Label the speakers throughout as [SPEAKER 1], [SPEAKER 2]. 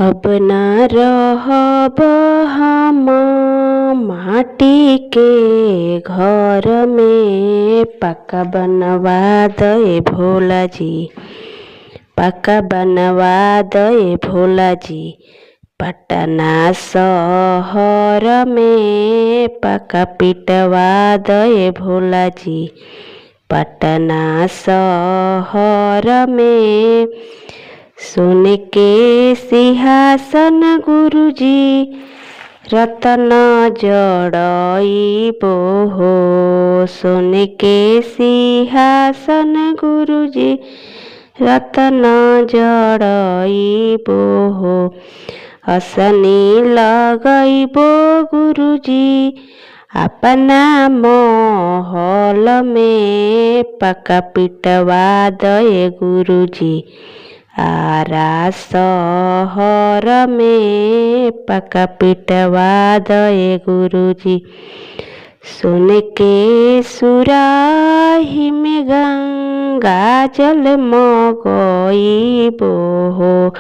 [SPEAKER 1] अब न रहब हम माटी के घर में, पक्का बनवा दे भोला जी, पक्का बनवा दे भोला जी। पटना शहर में पक्का पिटवा दे भोला जी, पटना शहर में। सोने के सिंहासन गुरुजी रतन जड़इबो हो, सोने के सिंहासन गुरुजी रतन जड़इबो हो। असनी लगइबो गुरुजी अपना महल में, पक्का पिटवा दे गुरुजी आरा शहर में, पक्का पिटवा दे गुरुजी। सोने के सुराही में गंगा जल मगइबो हो,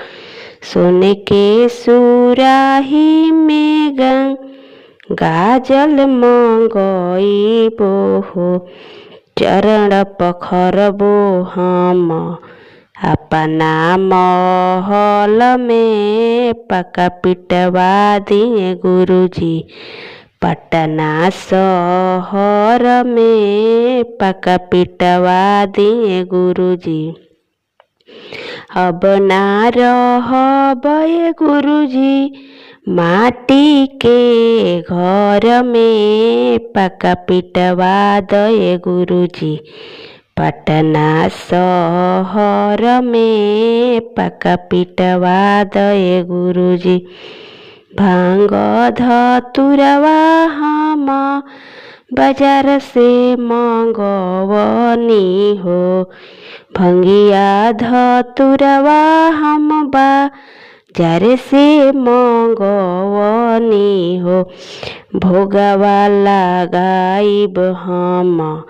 [SPEAKER 1] सोने के सुराही में गंगा जल मगइबो हो। चरण पखरबो हम अपना महल में, पक्का पिटवा दिए गुरुजी पटना शहर में, पक्का पिटवा दिए गुरुजी। अब ना रहब गुरुजी माटी के घर में, पक्का पिटवा दे गुरुजी पटना शहर में, पक्का पिटवा दे गुरुजी। भांग धतुरवा हम बाजार से मंगवनी हो, भंगिया धतुरवा हम बाजार से मंगवनी हो। भोगवा लगाइब हम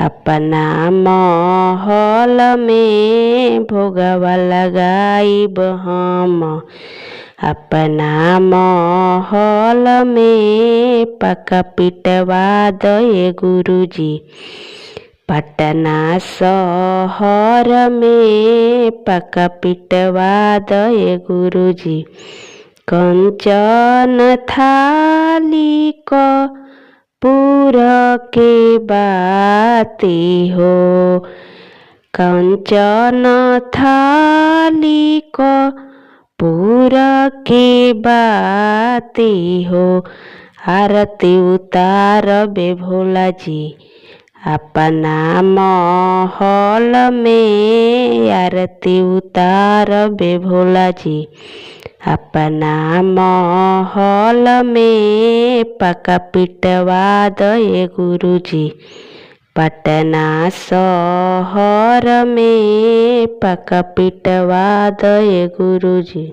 [SPEAKER 1] अपना महल में, भोगवा लगाइब हम अपना महल में, पक्का पिटवा दे गुरुजी पटना शहर में, पक्का पिटवा दे गुरुजी। कंचन थाली को पूरा के बाती हो, कंचन थाली को पूरा के बाती हो। आरती उतारबे भोला जी अपना महल में, आरती उतारबे भोला जी अपना महल में, पक्का पिटवा दे गुरुजी पटना शहर में, पक्का पिटवा दे गुरुजी।